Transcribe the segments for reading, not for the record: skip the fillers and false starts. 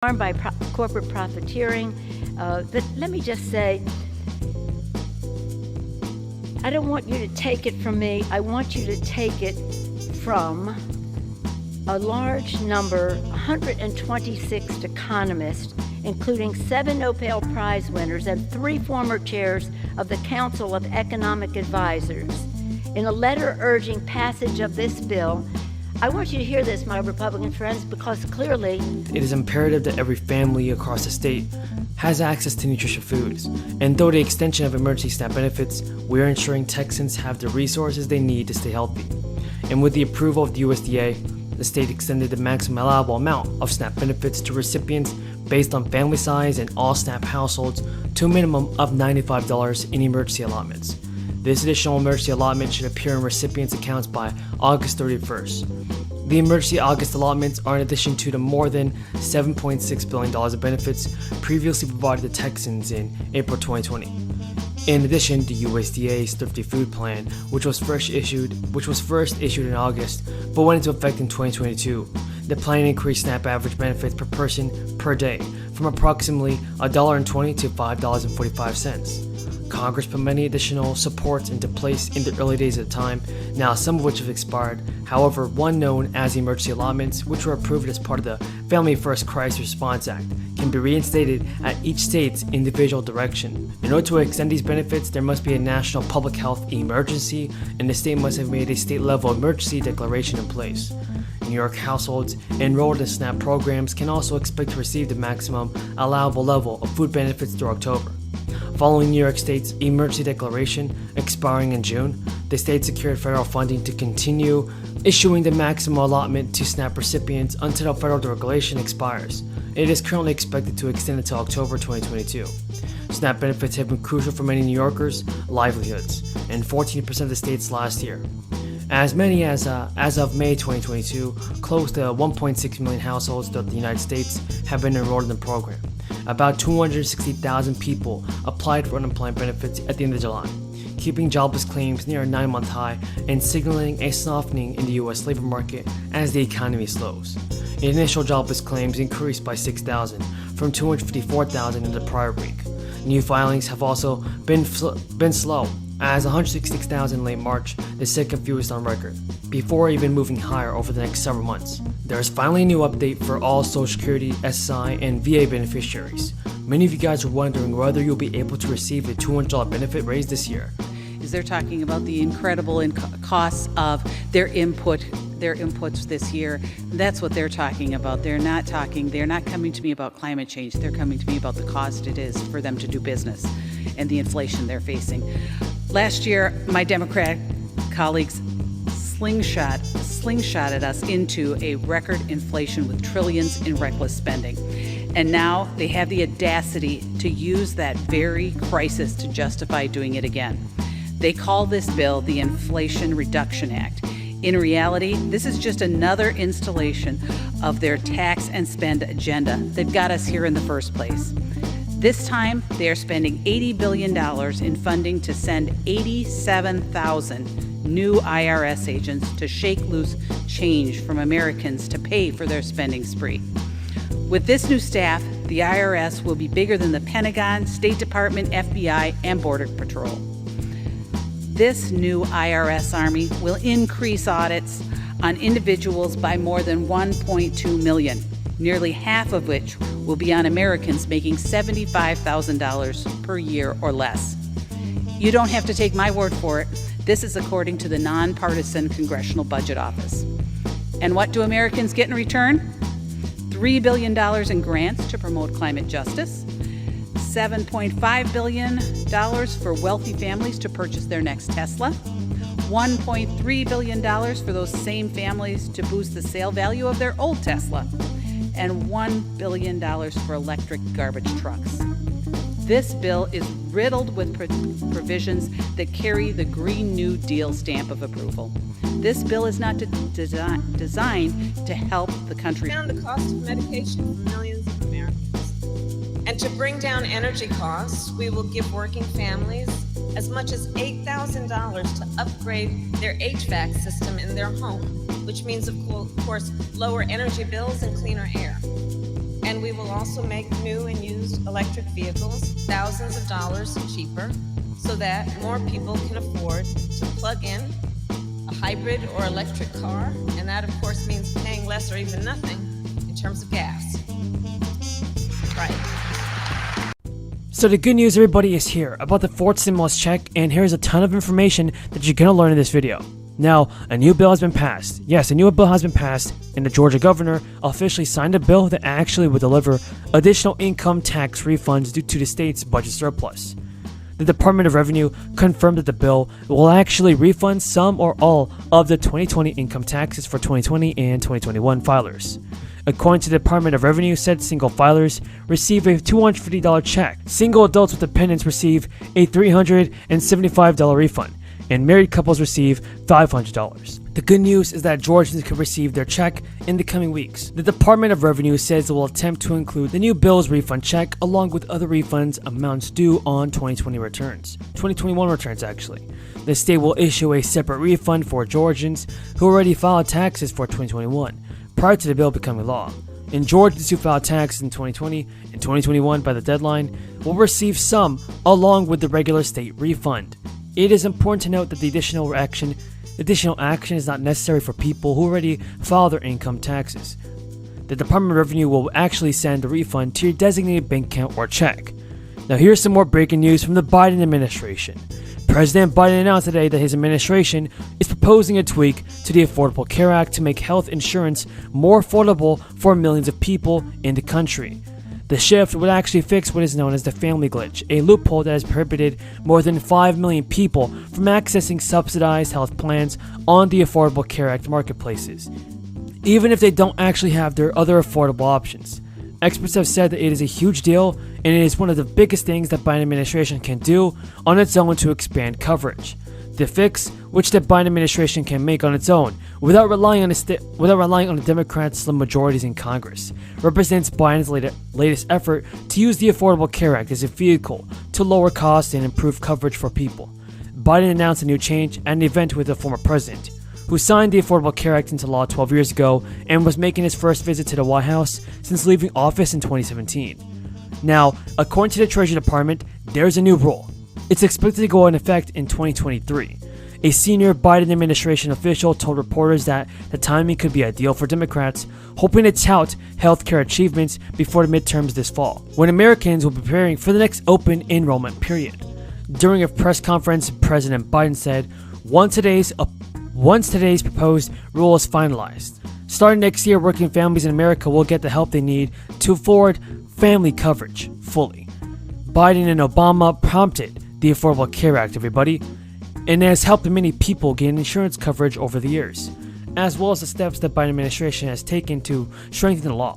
by corporate profiteering. But let me just say, I don't want you to take it from me. I want you to take it from a large number, 126 economists, including 7 Nobel Prize winners and 3 former chairs of the Council of Economic Advisors. In a letter urging passage of this bill, I want you to hear this, my Republican friends, because clearly it is imperative that every family across the state has access to nutritious foods. And through the extension of emergency SNAP benefits, we are ensuring Texans have the resources they need to stay healthy. And with the approval of the USDA, the state extended the maximum allowable amount of SNAP benefits to recipients based on family size and all SNAP households to a minimum of $95 in emergency allotments. This additional emergency allotment should appear in recipients' accounts by August 31st. The emergency August allotments are in addition to the more than $7.6 billion of benefits previously provided to Texans in April 2020. In addition, the USDA's Thrifty Food Plan, which was first issued in August, but went into effect in 2022. The plan increased SNAP average benefits per person per day from approximately $1.20 to $5.45. Congress put many additional supports into place in the early days of the time, now some of which have expired. However, one known as emergency allotments, which were approved as part of the Family First Crisis Response Act, can be reinstated at each state's individual direction. In order to extend these benefits, there must be a national public health emergency, and the state must have made a state-level emergency declaration in place. New York households enrolled in SNAP programs can also expect to receive the maximum allowable level of food benefits through October. Following New York State's emergency declaration expiring in June, the state secured federal funding to continue issuing the maximum allotment to SNAP recipients until the federal regulation expires. It is currently expected to extend until October 2022. SNAP benefits have been crucial for many New Yorkers' livelihoods, and 14% of the states last year. As many as of May 2022, close to 1.6 million households throughout the United States have been enrolled in the program. About 260,000 people applied for unemployment benefits at the end of July, keeping jobless claims near a 9-month high and signaling a softening in the U.S. labor market as the economy slows. Initial jobless claims increased by 6,000 from 254,000 in the prior week. New filings have also been slow, as 166,000 in late March, the second fewest on record, before even moving higher over the next several months. There is finally a new update for all Social Security, Ssdi, and VA beneficiaries. Many of you guys are wondering whether you'll be able to receive the $200 benefit raise this year. They're talking about the incredible costs of their inputs this year. That's what they're talking about. They're not coming to me about climate change. They're coming to me about the cost it is for them to do business and the inflation they're facing. Last year, my Democratic colleagues slingshotted us into a record inflation with trillions in reckless spending. And now they have the audacity to use that very crisis to justify doing it again. They call this bill the Inflation Reduction Act. In reality, this is just another installation of their tax and spend agenda that got us here in the first place. This time, they are spending $80 billion in funding to send 87,000 new IRS agents to shake loose change from Americans to pay for their spending spree. With this new staff, the IRS will be bigger than the Pentagon, State Department, FBI, and Border Patrol. This new IRS army will increase audits on individuals by more than 1.2 million, nearly half of which will be on Americans making $75,000 per year or less. You don't have to take my word for it. This is according to the nonpartisan Congressional Budget Office. And what do Americans get in return? $3 billion in grants to promote climate justice, $7.5 billion for wealthy families to purchase their next Tesla, $1.3 billion for those same families to boost the sale value of their old Tesla, and $1 billion for electric garbage trucks. This bill is riddled with provisions that carry the Green New Deal stamp of approval. This bill is not designed to help the country. Down the cost of medication for millions of Americans. And to bring down energy costs, we will give working families as much as $8,000 to upgrade their HVAC system in their home, which means, of course, lower energy bills and cleaner air. And we will also make new and used electric vehicles thousands of dollars cheaper so that more people can afford to plug in a hybrid or electric car. And that, of course, means paying less or even nothing in terms of gas. Right. So the good news, everybody, is here about the fourth stimulus check, and here's a ton of information that you're gonna learn in this video. Now, a new bill has been passed. Yes, a new bill has been passed, and the Georgia governor officially signed a bill that actually would deliver additional income tax refunds due to the state's budget surplus. The Department of Revenue confirmed that the bill will actually refund some or all of the 2020 income taxes for 2020 and 2021 filers. According to the Department of Revenue, said single filers receive a $250 check. Single adults with dependents receive a $375 refund, and married couples receive $500. The good news is that Georgians could receive their check in the coming weeks. The Department of Revenue says it will attempt to include the new bill's refund check along with other refunds amounts due on 2020 returns. 2021 returns, actually. The state will issue a separate refund for Georgians who already filed taxes for 2021 prior to the bill becoming law. And Georgians who filed taxes in 2020 and 2021 by the deadline will receive some along with the regular state refund. It is important to note that the additional action is not necessary for people who already filed their income taxes. The Department of Revenue will actually send the refund to your designated bank account or check. Now here's some more breaking news from the Biden administration. President Biden announced today that his administration is proposing a tweak to the Affordable Care Act to make health insurance more affordable for millions of people in the country. The shift would actually fix what is known as the family glitch, a loophole that has prohibited more than 5 million people from accessing subsidized health plans on the Affordable Care Act marketplaces, even if they don't actually have their other affordable options. Experts have said that it is a huge deal, and it is one of the biggest things that Biden administration can do on its own to expand coverage. The fix, which the Biden administration can make on its own without relying on the Democrats' slim majorities in Congress, represents Biden's latest effort to use the Affordable Care Act as a vehicle to lower costs and improve coverage for people. Biden announced a new change at an event with the former president, who signed the Affordable Care Act into law 12 years ago and was making his first visit to the White House since leaving office in 2017. Now, according to the Treasury Department, there's a new rule. It's expected to go into effect in 2023. A senior Biden administration official told reporters that the timing could be ideal for Democrats, hoping to tout healthcare achievements before the midterms this fall, when Americans will be preparing for the next open enrollment period. During a press conference, President Biden said, once today's proposed rule is finalized, starting next year, working families in America will get the help they need to afford family coverage fully. Biden and Obama prompted the Affordable Care Act, everybody, and it has helped many people gain insurance coverage over the years, as well as the steps that Biden administration has taken to strengthen the law.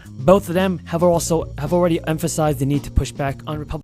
Both of them have already emphasized the need to push back on Republican